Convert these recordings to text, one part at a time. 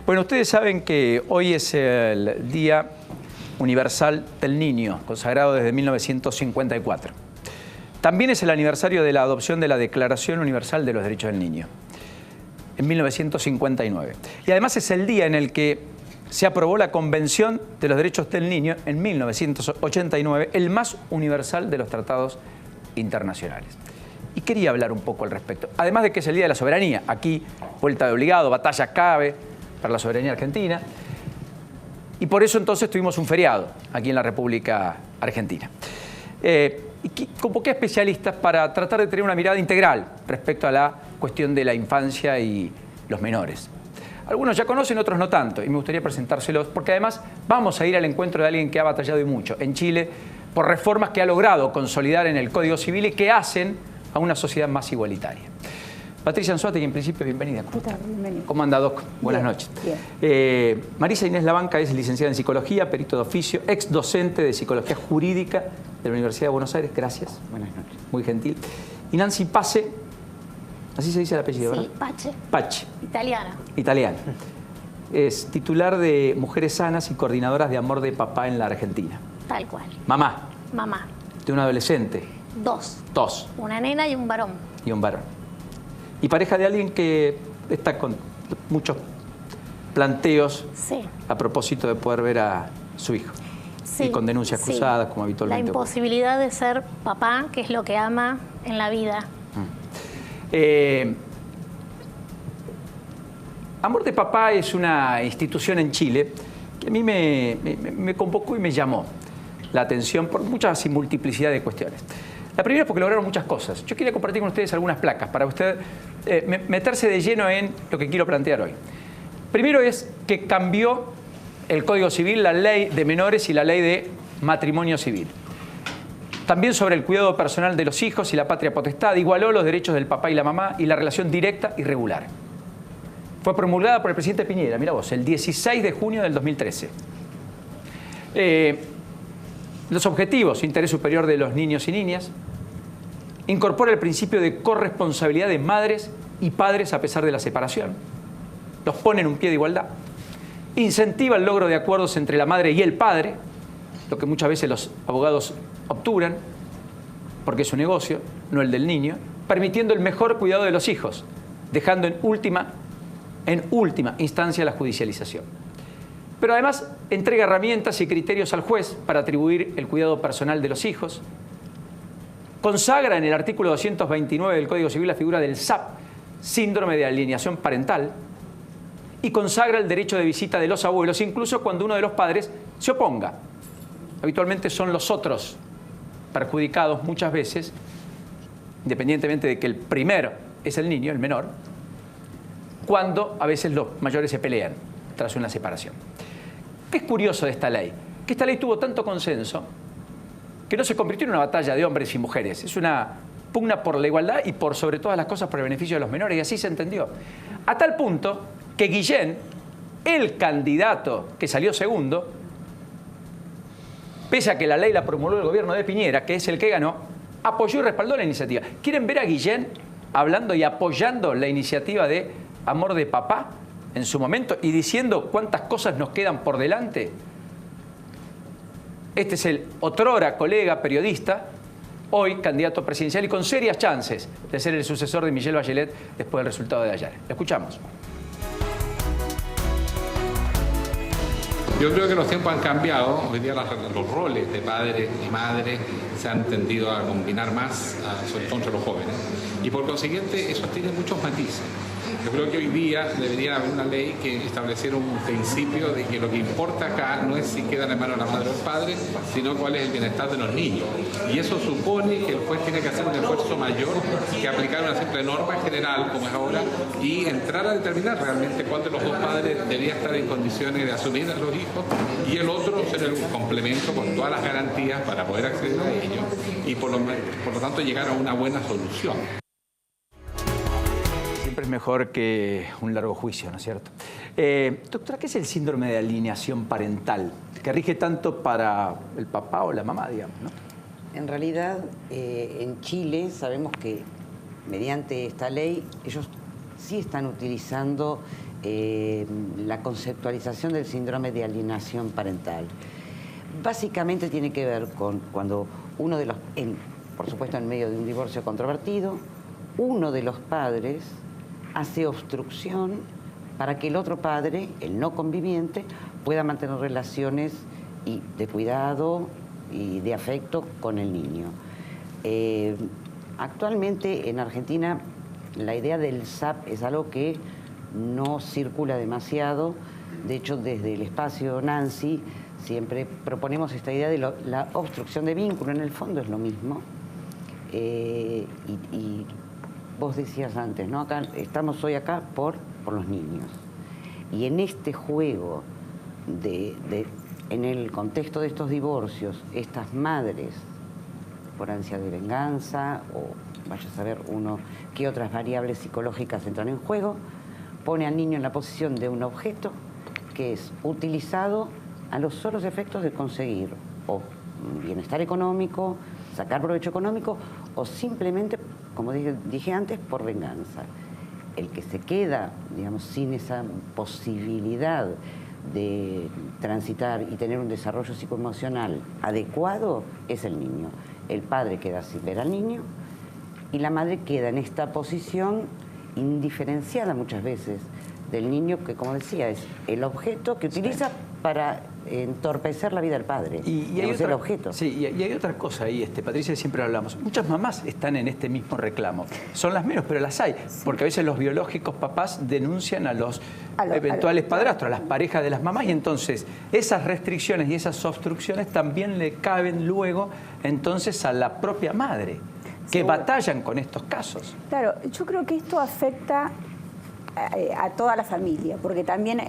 Bueno, ustedes saben que hoy es el Día Universal del Niño, consagrado desde 1954. También es el aniversario de la adopción de la Declaración Universal de los Derechos del Niño, en 1959. Y además es el día en el que se aprobó la Convención de los Derechos del Niño en 1989, el más universal de los tratados internacionales. Y quería hablar un poco al respecto. Además de que es el Día de la Soberanía, aquí vuelta de obligado, batalla clave para la soberanía argentina. Y por eso entonces tuvimos un feriado aquí en la República Argentina. Y convoqué a especialistas para tratar de tener una mirada integral respecto a la cuestión de la infancia y los menores. Algunos ya conocen, otros no tanto, y me gustaría presentárselos, porque además vamos a ir al encuentro de alguien que ha batallado y mucho en Chile por reformas que ha logrado consolidar en el Código Civil y que hacen a una sociedad más igualitaria. Patricia Anzuategui, en principio, bienvenida. ¿Cómo anda, Doc? Buenas noches. Bien. Marisa Inés Labanca es licenciada en Psicología, perito de oficio, ex docente de Psicología Jurídica de la Universidad de Buenos Aires. Gracias. Buenas noches. Muy gentil. Y Nancy Pace, así se dice el apellido, ¿verdad? Sí, Pache. Pache. Italiana. Italiana. Es titular de Mujeres Sanas y coordinadoras de Amor de Papá en la Argentina. Tal cual. Mamá. Mamá. De un adolescente. Dos. Dos. Una nena y un varón. Y un varón. Y pareja de alguien que está con muchos planteos a propósito de poder ver a su hijo. Sí, y con denuncias cruzadas, como habitualmente. La imposibilidad de ser papá, que es lo que ama en la vida. Amor de Papá es una institución en Chile que a mí me convocó y me llamó la atención por muchas y multiplicidad de cuestiones. La primera es porque lograron muchas cosas. Yo quería compartir con ustedes algunas placas para usted meterse de lleno en lo que quiero plantear hoy. Primero es que cambió el Código Civil, la ley de menores y la ley de matrimonio civil. También sobre el cuidado personal de los hijos y la patria potestad, igualó los derechos del papá y la mamá y la relación directa y regular. Fue promulgada por el presidente Piñera, mira vos, el 16 de junio del 2013. Los objetivos, interés superior de los niños y niñas, incorpora el principio de corresponsabilidad de madres y padres a pesar de la separación, los pone en un pie de igualdad, incentiva el logro de acuerdos entre la madre y el padre, lo que muchas veces los abogados obturan, porque es su negocio, no el del niño, permitiendo el mejor cuidado de los hijos, dejando en última instancia la judicialización. Pero además entrega herramientas y criterios al juez para atribuir el cuidado personal de los hijos, consagra en el artículo 229 del Código Civil la figura del SAP, síndrome de alienación parental, y consagra el derecho de visita de los abuelos, incluso cuando uno de los padres se oponga. Habitualmente son los otros perjudicados muchas veces, independientemente de que el primero es el niño, el menor, cuando a veces los mayores se pelean tras una separación. ¿Qué es curioso de esta ley? Que esta ley tuvo tanto consenso que no se convirtió en una batalla de hombres y mujeres. Es una pugna por la igualdad y por sobre todas las cosas por el beneficio de los menores, y así se entendió. A tal punto que Guillén, el candidato que salió segundo, pese a que la ley la promulgó el gobierno de Piñera, que es el que ganó, apoyó y respaldó la iniciativa. ¿Quieren ver a Guillén hablando y apoyando la iniciativa de Amor de Papá en su momento y diciendo cuántas cosas nos quedan por delante? Este es el otrora colega periodista, hoy candidato presidencial y con serias chances de ser el sucesor de Michelle Bachelet después del resultado de ayer. Lo escuchamos. Yo creo que los tiempos han cambiado. Hoy día los roles de padres y madres se han tendido a combinar más, sobre todo entre los jóvenes. Y por consiguiente, eso tiene muchos matices. Yo creo que hoy día debería haber una ley que estableciera un principio de que lo que importa acá no es si queda en la mano de la madre o el padre, sino cuál es el bienestar de los niños. Y eso supone que el juez tiene que hacer un esfuerzo mayor que aplicar una simple norma general, como es ahora, y entrar a determinar realmente cuál de los dos padres debería estar en condiciones de asumir a los hijos y el otro ser el complemento con todas las garantías para poder acceder a ellos y por lo tanto llegar a una buena solución. Siempre es mejor que un largo juicio, ¿no es cierto? Doctora, ¿qué es el síndrome de alienación parental? Que rige tanto para el papá o la mamá, digamos, ¿no? En realidad, en Chile sabemos que mediante esta ley ellos sí están utilizando la conceptualización del síndrome de alienación parental. Básicamente tiene que ver con cuando uno de los, por supuesto en medio de un divorcio controvertido, uno de los padres hace obstrucción para que el otro padre, el no conviviente, pueda mantener relaciones de cuidado y de afecto con el niño. Actualmente en Argentina la idea del SAP es algo que no circula demasiado. De hecho, desde el espacio Nancy siempre proponemos esta idea de la obstrucción de vínculo. En el fondo es lo mismo. Y vos decías antes, ¿no? Estamos hoy acá por los niños. Y en este juego, en el contexto de estos divorcios, estas madres, por ansia de venganza, o vaya a saber uno qué otras variables psicológicas entran en juego, pone al niño en la posición de un objeto que es utilizado a los solos efectos de conseguir o bienestar económico, sacar provecho económico, o simplemente, como dije antes, por venganza. El que se queda, digamos, sin esa posibilidad de transitar y tener un desarrollo psicoemocional adecuado es el niño. El padre queda sin ver al niño y la madre queda en esta posición indiferenciada muchas veces del niño que, como decía, es el objeto que utiliza para entorpecer la vida del padre. Y hay el objeto. Sí, y hay otra cosa ahí, Patricia, siempre lo hablamos. Muchas mamás están en este mismo reclamo. Son las menos, pero las hay. Porque a veces los biológicos papás denuncian a los eventuales padrastros, a las parejas de las mamás, y entonces esas restricciones y esas obstrucciones también le caben luego entonces a la propia madre, que batallan con estos casos. Claro, yo creo que esto afecta a toda la familia, porque también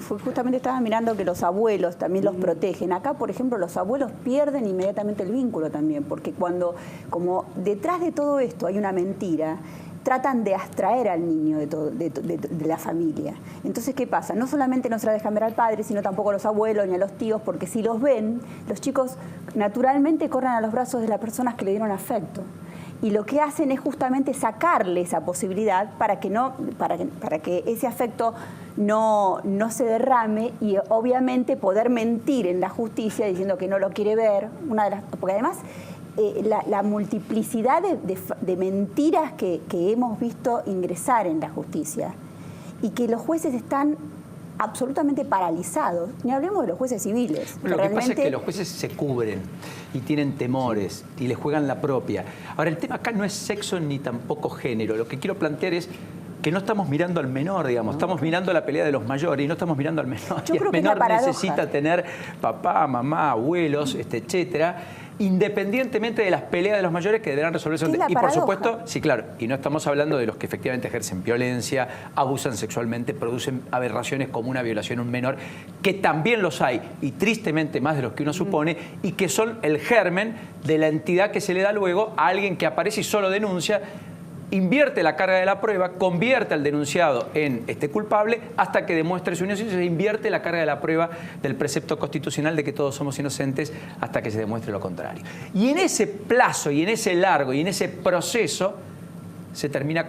justamente estaba mirando que los abuelos también los protegen. Acá, por ejemplo, los abuelos pierden inmediatamente el vínculo también, porque como detrás de todo esto hay una mentira, tratan de abstraer al niño de la familia. Entonces, ¿qué pasa? No solamente no se la dejan ver al padre, sino tampoco a los abuelos ni a los tíos, porque si los ven, los chicos naturalmente corren a los brazos de las personas que le dieron afecto. Y lo que hacen es justamente sacarle esa posibilidad para que ese afecto no se derrame y obviamente poder mentir en la justicia diciendo que no lo quiere ver. Porque además la multiplicidad de mentiras que hemos visto ingresar en la justicia y que los jueces están absolutamente paralizados. Ni hablemos de los jueces civiles. Lo que pasa es que los jueces se cubren y tienen temores y les juegan la propia. Ahora, el tema acá no es sexo ni tampoco género. Lo que quiero plantear es que no estamos mirando al menor, digamos, estamos mirando la pelea de los mayores y no estamos mirando al menor. Yo creo el menor que necesita tener papá, mamá, abuelos, etcétera, independientemente de las peleas de los mayores que deberán resolverse. Y por supuesto, sí, claro, y no estamos hablando de los que efectivamente ejercen violencia, abusan sexualmente, producen aberraciones como una violación a un menor, que también los hay, y tristemente más de los que uno supone, y que son el germen de la entidad que se le da luego a alguien que aparece y solo denuncia, invierte la carga de la prueba, convierte al denunciado en culpable hasta que demuestre su inocencia, se invierte la carga de la prueba del precepto constitucional de que todos somos inocentes hasta que se demuestre lo contrario. Y en ese plazo, y en ese largo, y en ese proceso, se termina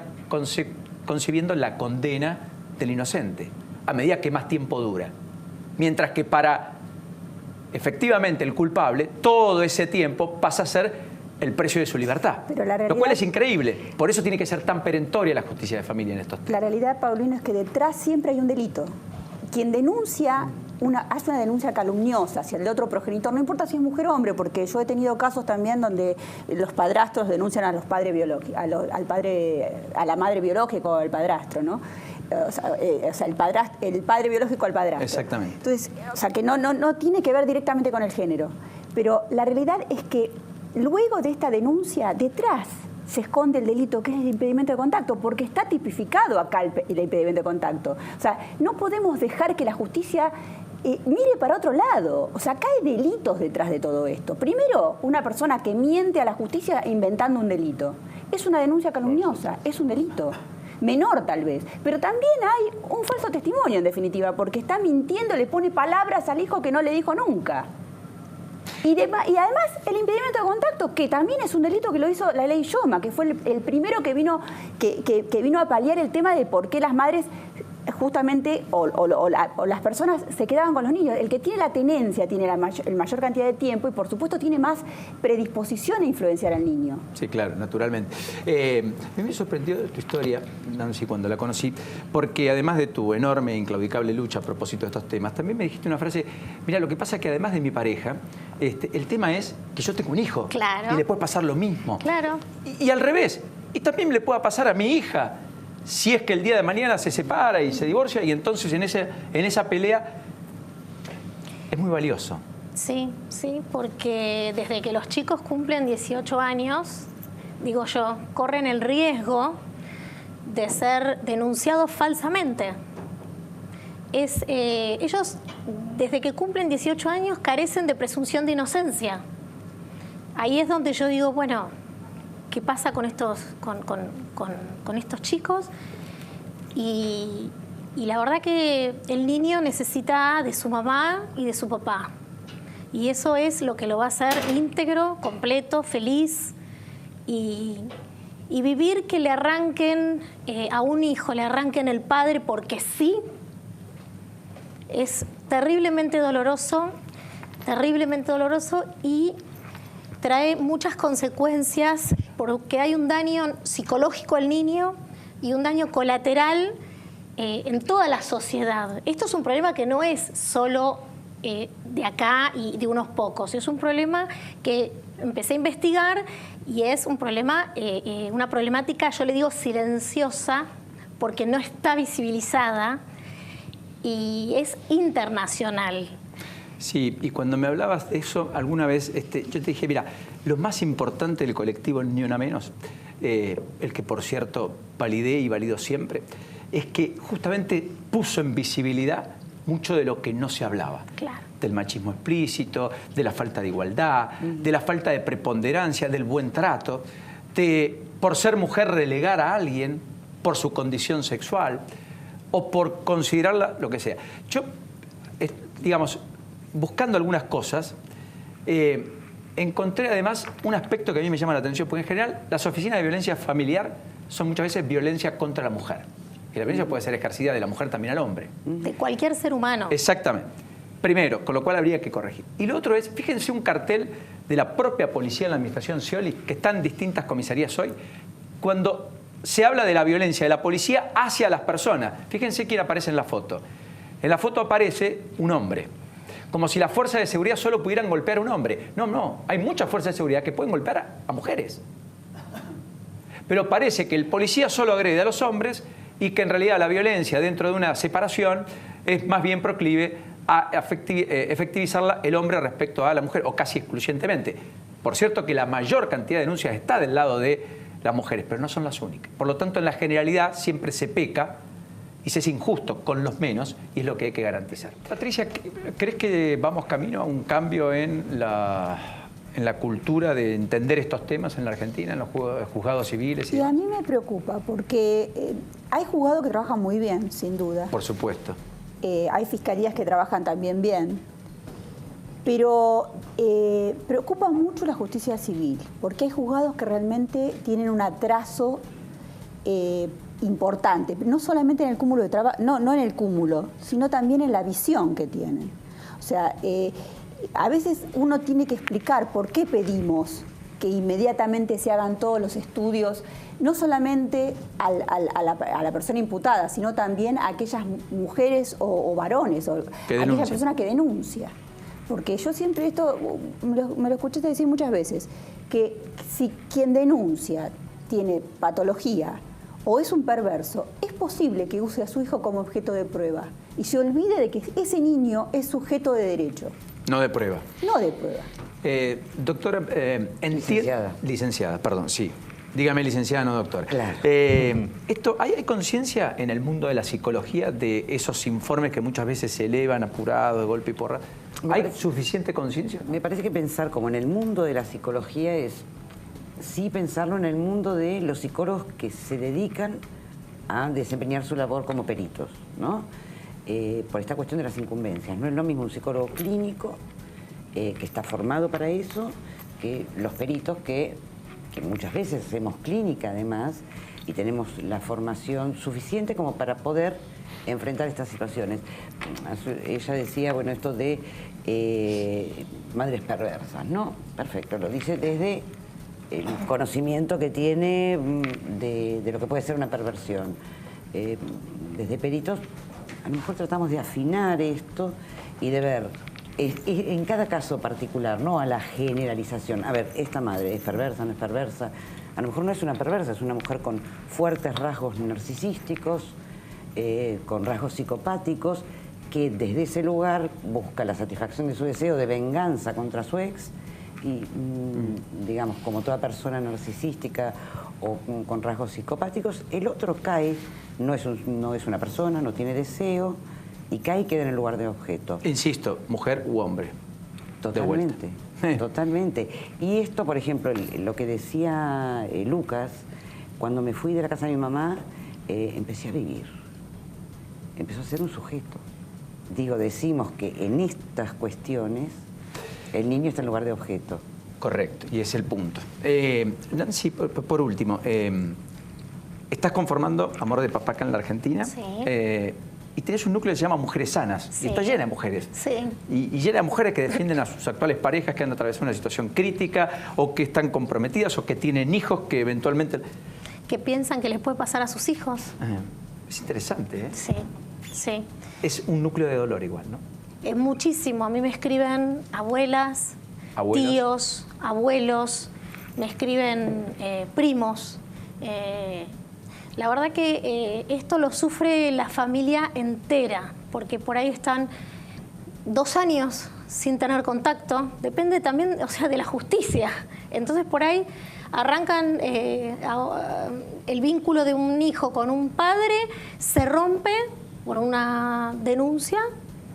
concibiendo la condena del inocente, a medida que más tiempo dura. Mientras que para, efectivamente, el culpable, todo ese tiempo pasa a ser el precio de su libertad, pero la realidad, lo cual es increíble. Por eso tiene que ser tan perentoria la justicia de familia en estos temas. La realidad, Paulino, es que detrás siempre hay un delito. Quien denuncia, hace una denuncia calumniosa hacia el otro progenitor, no importa si es mujer o hombre, porque yo he tenido casos también donde los padrastros denuncian a los padres biológicos, a la madre biológica o al padrastro, ¿no? O sea, el padre biológico al padrastro. Exactamente. Entonces, o sea, que no tiene que ver directamente con el género. Pero la realidad es que luego de esta denuncia, detrás se esconde el delito que es el impedimento de contacto, porque está tipificado acá el impedimento de contacto. O sea, no podemos dejar que la justicia mire para otro lado. O sea, acá hay delitos detrás de todo esto. Primero, una persona que miente a la justicia inventando un delito. Es una denuncia calumniosa, es un delito. Menor tal vez, pero también hay un falso testimonio en definitiva, porque está mintiendo, le pone palabras al hijo que no le dijo nunca. Y además el impedimento de contacto, que también es un delito que lo hizo la ley Yoma, que fue el primero que vino a paliar el tema de por qué las madres justamente, o las personas se quedaban con los niños. El que tiene la tenencia tiene la mayor cantidad de tiempo y, por supuesto, tiene más predisposición a influenciar al niño. Sí, claro, naturalmente. Me sorprendió tu historia, Nancy, cuando la conocí, porque además de tu enorme e inclaudicable lucha a propósito de estos temas, también me dijiste una frase: mira, lo que pasa es que además de mi pareja, el tema es que yo tengo un hijo. Claro. Y le puede pasar lo mismo. Claro. Y al revés. Y también le puede pasar a mi hija, si es que el día de mañana se separa y se divorcia, y entonces en esa pelea es muy valioso. Sí, sí, porque desde que los chicos cumplen 18 años, digo yo, corren el riesgo de ser denunciados falsamente. Ellos, desde que cumplen 18 años, carecen de presunción de inocencia. Ahí es donde yo digo, bueno, ¿qué pasa con estos chicos? Y la verdad que el niño necesita de su mamá y de su papá. Y eso es lo que lo va a hacer íntegro, completo, feliz. Y vivir que le arranquen a un hijo, le arranquen el padre porque sí, es terriblemente doloroso y trae muchas consecuencias porque hay un daño psicológico al niño y un daño colateral en toda la sociedad. Esto es un problema que no es solo de acá y de unos pocos, es un problema que empecé a investigar y es un problema, una problemática, yo le digo silenciosa, porque no está visibilizada y es internacional. Sí, y cuando me hablabas de eso, alguna vez yo te dije, mira, lo más importante del colectivo Ni Una Menos, el que por cierto validé y valido siempre, es que justamente puso en visibilidad mucho de lo que no se hablaba. Claro. Del machismo explícito, de la falta de igualdad, de la falta de preponderancia, del buen trato, de por ser mujer relegar a alguien por su condición sexual o por considerarla lo que sea. Yo, digamos, buscando algunas cosas, encontré además un aspecto que a mí me llama la atención, porque en general las oficinas de violencia familiar son muchas veces violencia contra la mujer. Y la violencia puede ser ejercida de la mujer también al hombre. De cualquier ser humano. Exactamente. Primero, con lo cual habría que corregir. Y lo otro es, fíjense un cartel de la propia policía en la administración Scioli, que está en distintas comisarías hoy, cuando se habla de la violencia de la policía hacia las personas. Fíjense quién aparece en la foto. En la foto aparece un hombre. Como si las fuerzas de seguridad solo pudieran golpear a un hombre. No, no. Hay muchas fuerzas de seguridad que pueden golpear a mujeres. Pero parece que el policía solo agrede a los hombres y que en realidad la violencia dentro de una separación es más bien proclive a efectivizarla el hombre respecto a la mujer, o casi exclusivamente. Por cierto que la mayor cantidad de denuncias está del lado de las mujeres, pero no son las únicas. Por lo tanto, en la generalidad siempre se peca y se es injusto con los menos, y es lo que hay que garantizar. Patricia, ¿crees que vamos camino a un cambio en la cultura de entender estos temas en la Argentina, en los juzgados civiles? Y a mí me preocupa, porque hay juzgados que trabajan muy bien, sin duda. Por supuesto. Hay fiscalías que trabajan también bien. Pero preocupa mucho la justicia civil, porque hay juzgados que realmente tienen un atraso importante, no solamente en el cúmulo de trabajo, no en el cúmulo, sino también en la visión que tienen. O sea, a veces uno tiene que explicar por qué pedimos que inmediatamente se hagan todos los estudios, no solamente a la persona imputada, sino también a aquellas mujeres o varones, o aquella persona que denuncia. Porque yo siempre esto, me lo escuchaste decir muchas veces, que si quien denuncia tiene patología o es un perverso, es posible que use a su hijo como objeto de prueba y se olvide de que ese niño es sujeto de derecho. No de prueba. No de prueba. Doctora, licenciada, perdón, sí. Dígame licenciada, no doctora. Claro. ¿Hay conciencia en el mundo de la psicología de esos informes que muchas veces se elevan apurados de golpe y porra? ¿Hay suficiente conciencia? Me parece que pensar como en el mundo de la psicología es sí pensarlo en el mundo de los psicólogos que se dedican a desempeñar su labor como peritos, ¿no? Por esta cuestión de las incumbencias. No es lo mismo un psicólogo clínico que está formado para eso, que los peritos que muchas veces hacemos clínica además y tenemos la formación suficiente como para poder enfrentar estas situaciones. Ella decía, bueno, esto de madres perversas, ¿no? Perfecto, lo dice desde el conocimiento que tiene de lo que puede ser una perversión. Desde peritos, a lo mejor tratamos de afinar esto y de ver en cada caso particular, no a la generalización. A ver, esta madre es perversa, no es perversa. A lo mejor no es una perversa, es una mujer con fuertes rasgos narcisísticos, con rasgos psicopáticos, que desde ese lugar busca la satisfacción de su deseo de venganza contra su ex y, digamos, como toda persona narcisística o con rasgos psicopáticos, el otro cae, no es una persona, no tiene deseo y cae y queda en el lugar de objeto. Insisto, mujer u hombre. Totalmente, totalmente. Y esto, por ejemplo, lo que decía Lucas, cuando me fui de la casa de mi mamá, empecé a vivir. Empezó a ser un sujeto. Decimos que en estas cuestiones el niño está en lugar de objeto. Correcto, y es el punto. Nancy, por último, estás conformando Amor de Papá acá en la Argentina. Sí. Y tenés un núcleo que se llama Mujeres Sanas. Sí. Y está llena de mujeres. Sí. Y llena de mujeres que defienden a sus actuales parejas que han atravesado una situación crítica o que están comprometidas o que tienen hijos que eventualmente... Que piensan que les puede pasar a sus hijos. Es interesante, ¿eh? Sí, sí. Es un núcleo de dolor igual, ¿no? Muchísimo. A mí me escriben abuelas, ¿Abuelos? tíos, abuelos, me escriben primos. La verdad que esto lo sufre la familia entera, porque por ahí están 2 años sin tener contacto. Depende también, o sea, de la justicia. Entonces por ahí arrancan el vínculo de un hijo con un padre, se rompe por una denuncia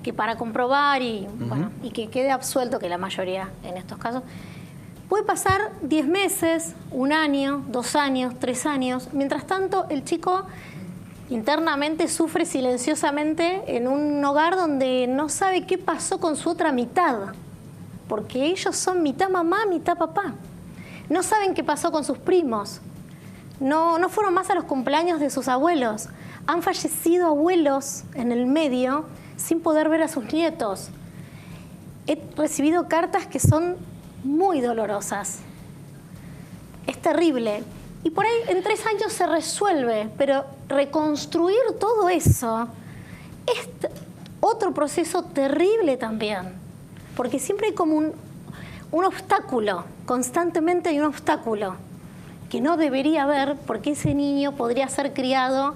que para comprobar y, bueno, y que quede absuelto, que la mayoría en estos casos, puede pasar 10 meses, 1 año, 2 años, 3 años. Mientras tanto, el chico internamente sufre silenciosamente en un hogar donde no sabe qué pasó con su otra mitad, porque ellos son mitad mamá, mitad papá. No saben qué pasó con sus primos. No fueron más a los cumpleaños de sus abuelos. Han fallecido abuelos en el medio sin poder ver a sus nietos. He recibido cartas que son muy dolorosas. Es terrible. Y por ahí en 3 años se resuelve, pero reconstruir todo eso es otro proceso terrible también. Porque siempre hay como un obstáculo, constantemente hay un obstáculo que no debería haber, porque ese niño podría ser criado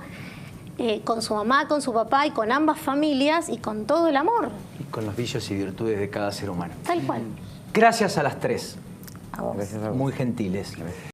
con su mamá, con su papá y con ambas familias y con todo el amor. Y con los vicios y virtudes de cada ser humano. Tal cual. Gracias a las 3. A vos. Gracias a vos. Muy gentiles.